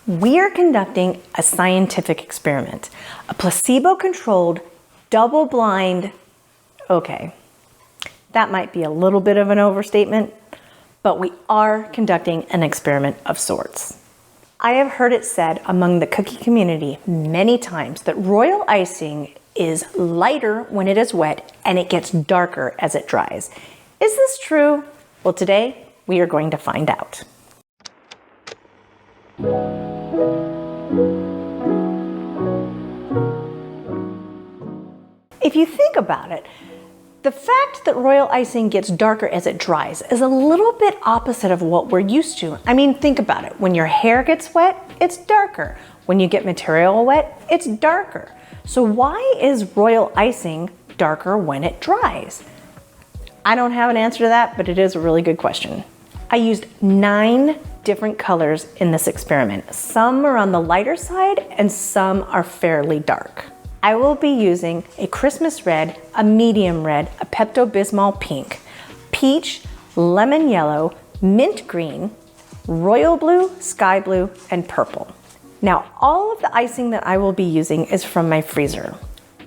We are conducting a scientific experiment, a placebo-controlled, double-blind, okay, that might be a little bit of an overstatement, but we are conducting an experiment of sorts. I have heard it said among the cookie community many times that royal icing is lighter when it is wet and it gets darker as it dries. Is this true? Well, today we are going to find out. If you think about it, the fact that royal icing gets darker as it dries is a little bit opposite of what we're used to. I mean, think about it. When your hair gets wet, it's darker. When you get material wet, it's darker. So why is royal icing darker when it dries? I don't have an answer to that, but it is a really good question. I used 9 different colors in this experiment. Some are on the lighter side and some are fairly dark. I will be using a Christmas red, a medium red, a Pepto-Bismol pink, peach, lemon yellow, mint green, royal blue, sky blue, and purple. Now, all of the icing that I will be using is from my freezer.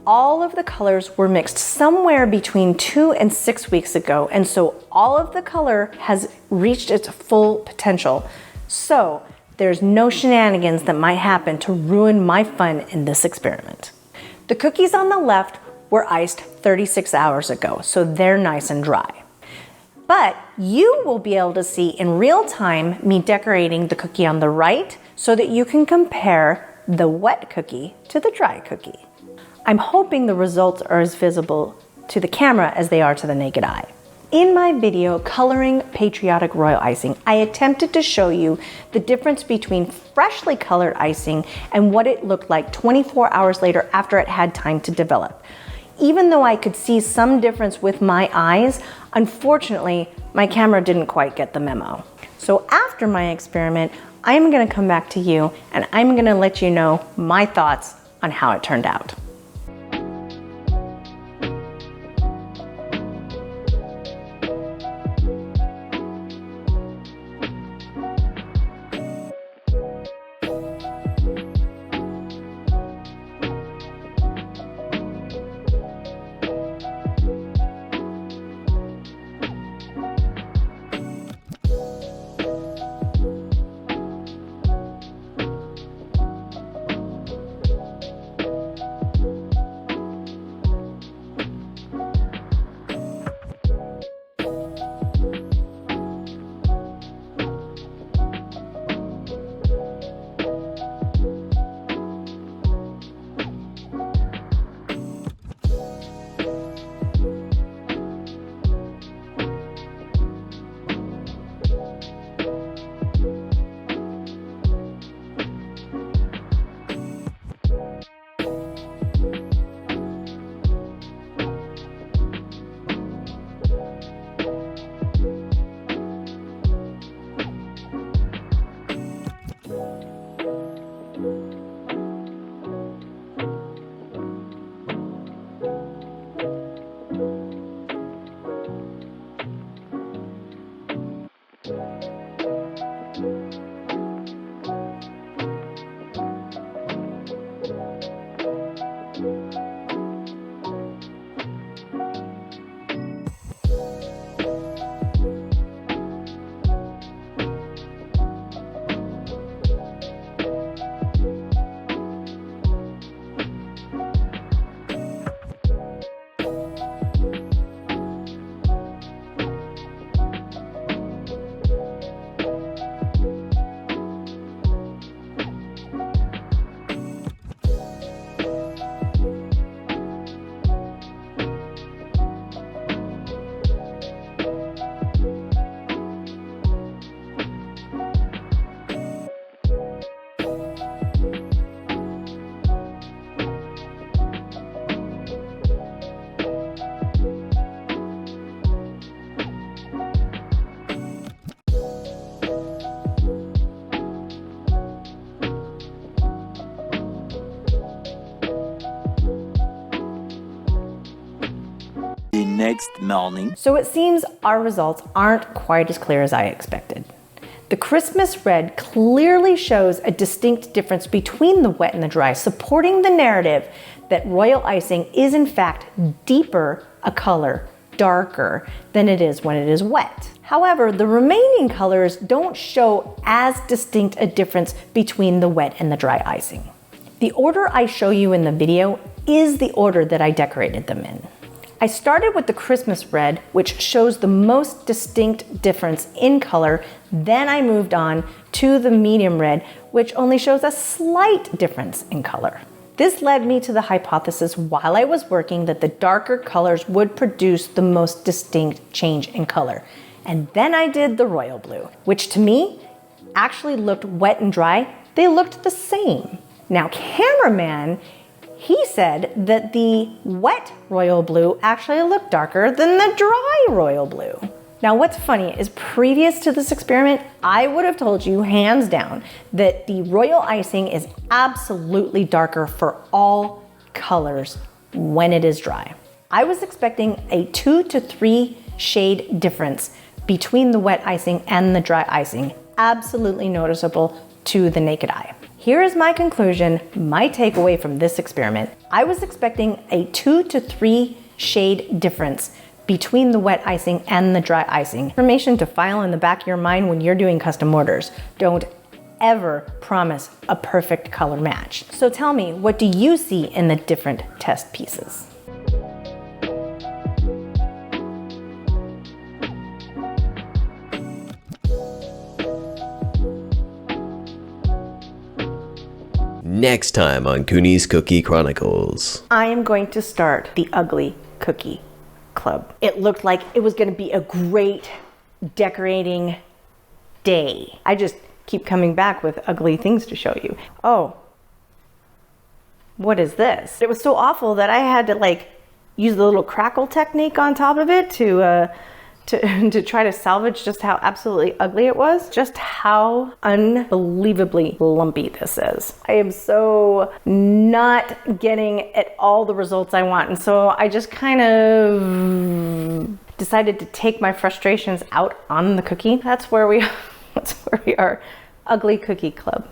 All of the colors were mixed somewhere between 2 and 6 weeks ago, and so all of the color has reached its full potential. So there's no shenanigans that might happen to ruin my fun in this experiment. The cookies on the left were iced 36 hours ago, so they're nice and dry. But you will be able to see in real time me decorating the cookie on the right so that you can compare the wet cookie to the dry cookie. I'm hoping the results are as visible to the camera as they are to the naked eye. In my video, Coloring Patriotic Royal Icing, I attempted to show you the difference between freshly colored icing and what it looked like 24 hours later after it had time to develop. Even though I could see some difference with my eyes, unfortunately, my camera didn't quite get the memo. So after my experiment, I'm gonna come back to you and I'm gonna let you know my thoughts on how it turned out. next morning. So it seems our results aren't quite as clear as I expected. The Christmas red clearly shows a distinct difference between the wet and the dry, supporting the narrative that Royal Icing is in fact deeper a color, darker than it is when it is wet. However, the remaining colors don't show as distinct a difference between the wet and the dry icing. The order I show you in the video is the order that I decorated them in. I started with the Christmas red, which shows the most distinct difference in color. Then I moved on to the medium red, which only shows a slight difference in color. This led me to the hypothesis while I was working that the darker colors would produce the most distinct change in color. And then I did the royal blue, which to me actually looked wet and dry. They looked the same. Now, cameraman, he said that the wet royal blue actually looked darker than the dry royal blue. Now, what's funny is previous to this experiment, I would have told you hands down that the Royal Icing is absolutely darker for all colors when it is dry. I was expecting a 2 to 3 shade difference between the wet icing and the dry icing, absolutely noticeable to the naked eye. Here is my conclusion, my takeaway from this experiment. I was expecting a 2 to 3 shade difference between the wet icing and the dry icing. Information to file in the back of your mind when you're doing custom orders. Don't ever promise a perfect color match. So tell me, what do you see in the different test pieces? Next time on Cooney's Cookie Chronicles. I am going to start the ugly cookie club. It looked like it was going to be a great decorating day. I just keep coming back with ugly things to show you. Oh, what is this? It was so awful that I had to use the little crackle technique on top of it to try to salvage just how absolutely ugly it was. Just how unbelievably lumpy this is. I am so not getting at all the results I want. And so I just kind of decided to take my frustrations out on the cookie. That's where we are. Ugly Cookie Club.